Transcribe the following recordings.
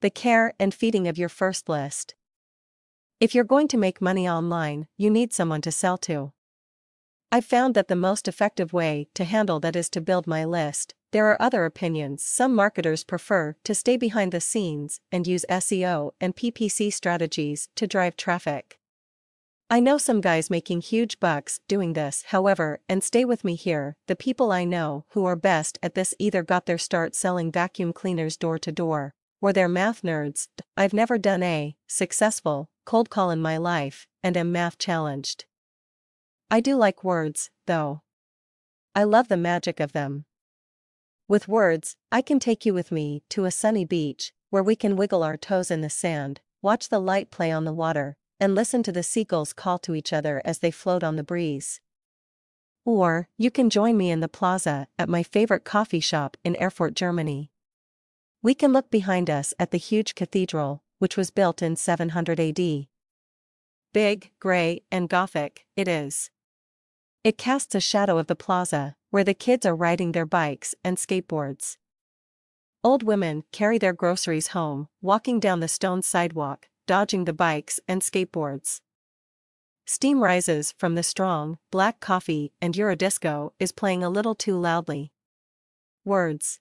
The care and feeding of your first list. If you're going to make money online, you need someone to sell to. I've found that the most effective way to handle that is to build my list. There are other opinions. Some marketers prefer to stay behind the scenes and use SEO and PPC strategies to drive traffic. I know some guys making huge bucks doing this, however, and stay with me here, the people I know who are best at this either got their start selling vacuum cleaners door to door, or they're math nerds. I've never done a successful cold call in my life, and am math challenged. I do like words, though. I love the magic of them. With words, I can take you with me to a sunny beach, where we can wiggle our toes in the sand, watch the light play on the water, and listen to the seagulls call to each other as they float on the breeze. Or, you can join me in the plaza at my favorite coffee shop in Erfurt, Germany. We can look behind us at the huge cathedral, which was built in 700 AD. Big, gray, and Gothic, it is. It casts a shadow of the plaza, where the kids are riding their bikes and skateboards. Old women carry their groceries home, walking down the stone sidewalk, dodging the bikes and skateboards. Steam rises from the strong, black coffee, and Eurodisco is playing a little too loudly. Words.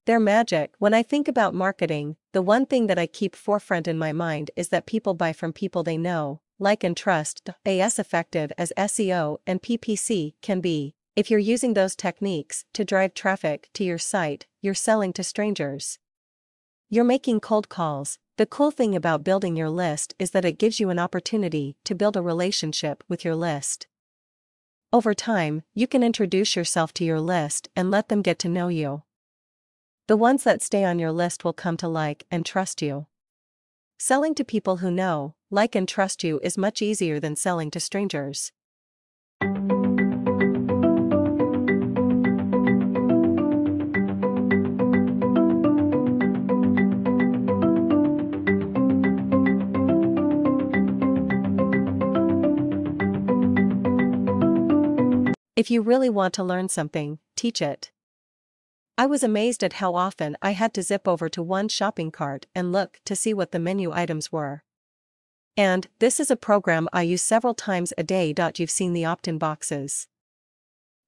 They're magic. When I think about marketing, the one thing that I keep forefront in my mind is that people buy from people they know, like and trust. As effective as SEO and PPC can be, if you're using those techniques to drive traffic to your site, you're selling to strangers. You're making cold calls. The cool thing about building your list is that it gives you an opportunity to build a relationship with your list. Over time, you can introduce yourself to your list and let them get to know you. The ones that stay on your list will come to like and trust you. Selling to people who know, like and trust you is much easier than selling to strangers. If you really want to learn something, teach it. I was amazed at how often I had to zip over to one shopping cart and look to see what the menu items were. And this is a program I use several times a day. You've seen the opt-in boxes.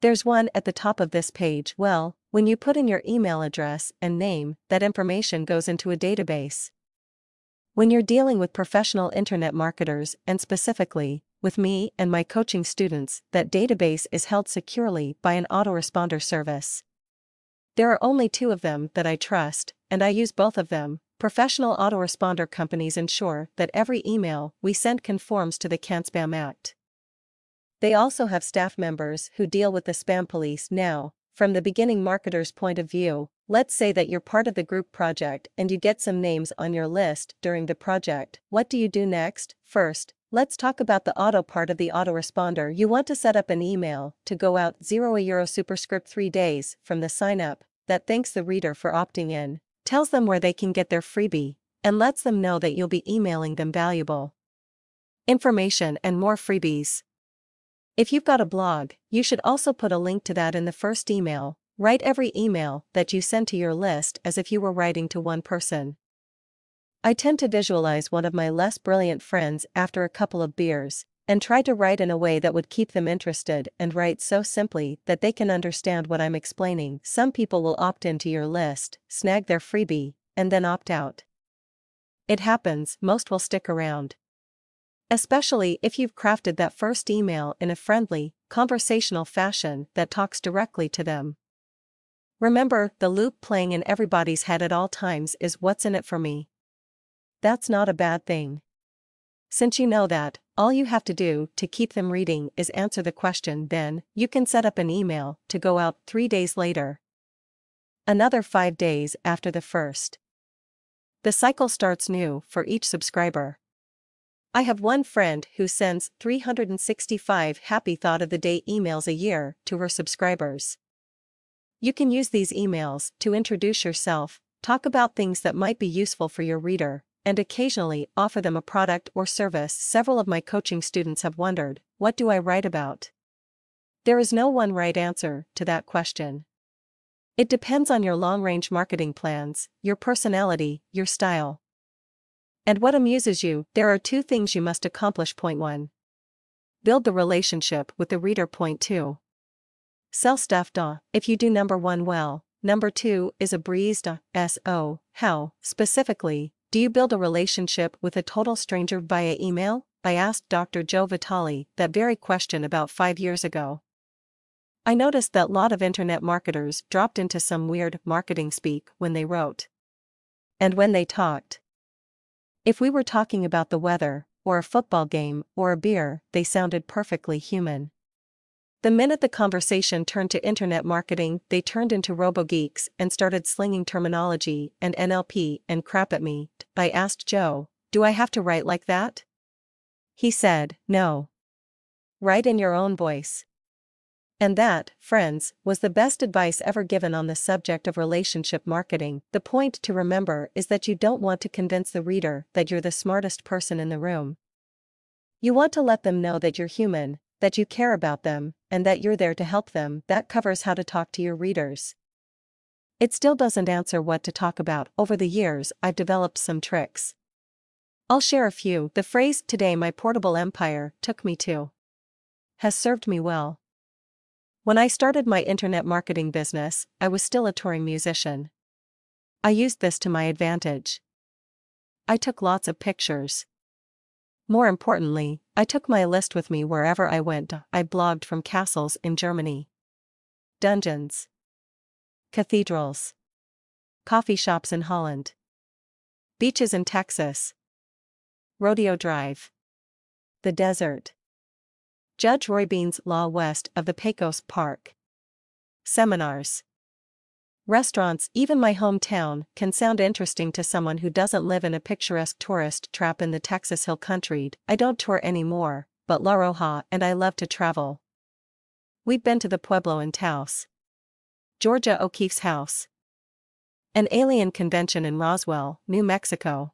There's one at the top of this page. Well, when you put in your email address and name, that information goes into a database. When you're dealing with professional internet marketers, and specifically, with me and my coaching students, that database is held securely by an autoresponder service. There are only two of them that I trust, and I use both of them. Professional autoresponder companies ensure that every email we send conforms to the CAN-SPAM Act. They also have staff members who deal with the spam police. Now, from the beginning marketer's point of view, let's say that you're part of the group project and you get some names on your list during the project. What do you do next? First, let's talk about the auto part of the autoresponder. You want to set up an email to go out €0 superscript 3 days from the sign-up that thanks the reader for opting in, tells them where they can get their freebie, and lets them know that you'll be emailing them valuable information and more freebies. If you've got a blog, you should also put a link to that in the first email. Write every email that you send to your list as if you were writing to one person. I tend to visualize one of my less brilliant friends after a couple of beers, and try to write in a way that would keep them interested and write so simply that they can understand what I'm explaining. Some people will opt into your list, snag their freebie, and then opt out. It happens. Most will stick around. Especially if you've crafted that first email in a friendly, conversational fashion that talks directly to them. Remember, the loop playing in everybody's head at all times is what's in it for me. That's not a bad thing. Since you know that, all you have to do to keep them reading is answer the question. Then, you can set up an email to go out 3 days later. Another 5 days after the first. The cycle starts new for each subscriber. I have one friend who sends 365 happy thought of the day emails a year to her subscribers. You can use these emails to introduce yourself, talk about things that might be useful for your reader, and occasionally offer them a product or service. Several of my coaching students have wondered, what do I write about? There is no one right answer to that question. It depends on your long-range marketing plans, your personality, your style, and what amuses you. There are two things you must accomplish. Point 1. Build the relationship with the reader. Point 2. Sell stuff. If you do number 1 well, number 2 is a breeze. So, how, specifically, do you build a relationship with a total stranger via email? I asked Dr. Joe Vitale that very question about 5 years ago. I noticed that a lot of internet marketers dropped into some weird marketing speak when they wrote and when they talked. If we were talking about the weather, or a football game, or a beer, they sounded perfectly human. The minute the conversation turned to internet marketing, they turned into robo-geeks and started slinging terminology and NLP and crap at me. I asked Joe, "Do I have to write like that?" He said, "No. Write in your own voice." And that, friends, was the best advice ever given on the subject of relationship marketing. The point to remember is that you don't want to convince the reader that you're the smartest person in the room. You want to let them know that you're human, that you care about them, and that you're there to help them. That covers how to talk to your readers. It still doesn't answer what to talk about. Over the years, I've developed some tricks. I'll share a few. The phrase, "Today my portable empire took me to," has served me well. When I started my internet marketing business, I was still a touring musician. I used this to my advantage. I took lots of pictures. More importantly, I took my list with me wherever I went. I blogged from castles in Germany, dungeons, cathedrals, coffee shops in Holland, beaches in Texas, Rodeo Drive, the desert, Judge Roy Bean's Law west of the Pecos Park, seminars, restaurants. Even my hometown can sound interesting to someone who doesn't live in a picturesque tourist trap in the Texas Hill Country. I don't tour anymore, but La Roja and I love to travel. We've been to the Pueblo in Taos, Georgia O'Keeffe's house, an alien convention in Roswell, New Mexico.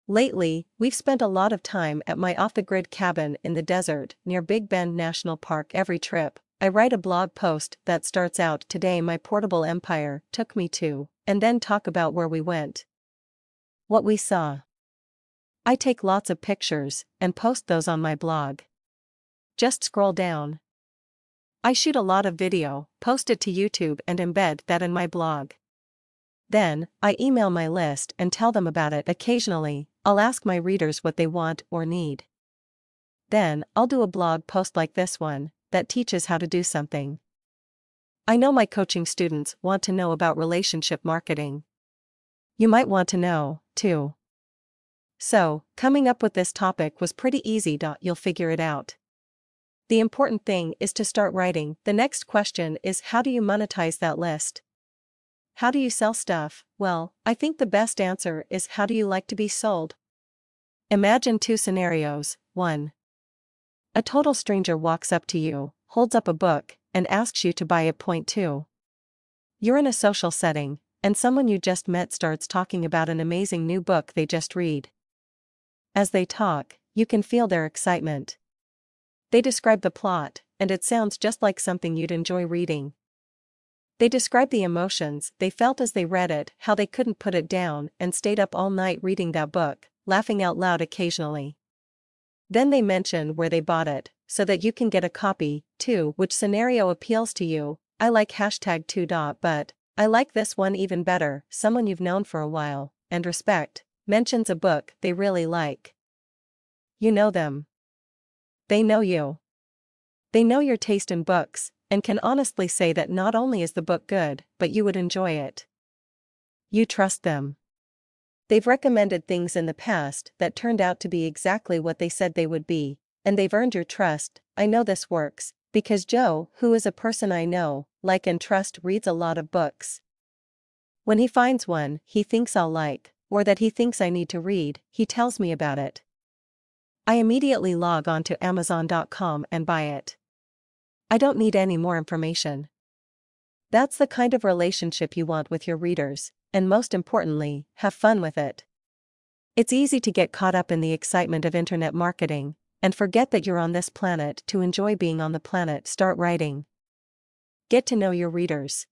Lately, we've spent a lot of time at my off-the-grid cabin in the desert near Big Bend National Park. Every trip, I write a blog post that starts out, "Today my portable empire took me to," and then talk about where we went, what we saw. I take lots of pictures and post those on my blog. Just scroll down. I shoot a lot of video, post it to YouTube and embed that in my blog. Then, I email my list and tell them about it. Occasionally, I'll ask my readers what they want or need. Then, I'll do a blog post like this one that teaches how to do something. I know my coaching students want to know about relationship marketing. You might want to know, too. So, coming up with this topic was pretty easy. You'll figure it out. The important thing is to start writing. The next question is, how do you monetize that list? How do you sell stuff? Well, I think the best answer is, how do you like to be sold? Imagine two scenarios. 1. A total stranger walks up to you, holds up a book, and asks you to buy it. Point 2. You're in a social setting, and someone you just met starts talking about an amazing new book they just read. As they talk, you can feel their excitement. They describe the plot, and it sounds just like something you'd enjoy reading. They describe the emotions they felt as they read it, how they couldn't put it down and stayed up all night reading that book, laughing out loud occasionally. Then they mention where they bought it, so that you can get a copy, too. Which scenario appeals to you? I like #2. But I like this one even better. Someone you've known for a while and respect mentions a book they really like. You know them. They know you. They know your taste in books, and can honestly say that not only is the book good, but you would enjoy it. You trust them. They've recommended things in the past that turned out to be exactly what they said they would be, and they've earned your trust. I know this works, because Joe, who is a person I know, like and trust, reads a lot of books. When he finds one he thinks I'll like, or that he thinks I need to read, he tells me about it. I immediately log on to Amazon.com and buy it. I don't need any more information. That's the kind of relationship you want with your readers, and most importantly, have fun with it. It's easy to get caught up in the excitement of internet marketing, and forget that you're on this planet to enjoy being on the planet. Start writing. Get to know your readers.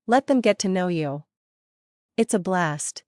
Let them get to know you. It's a blast.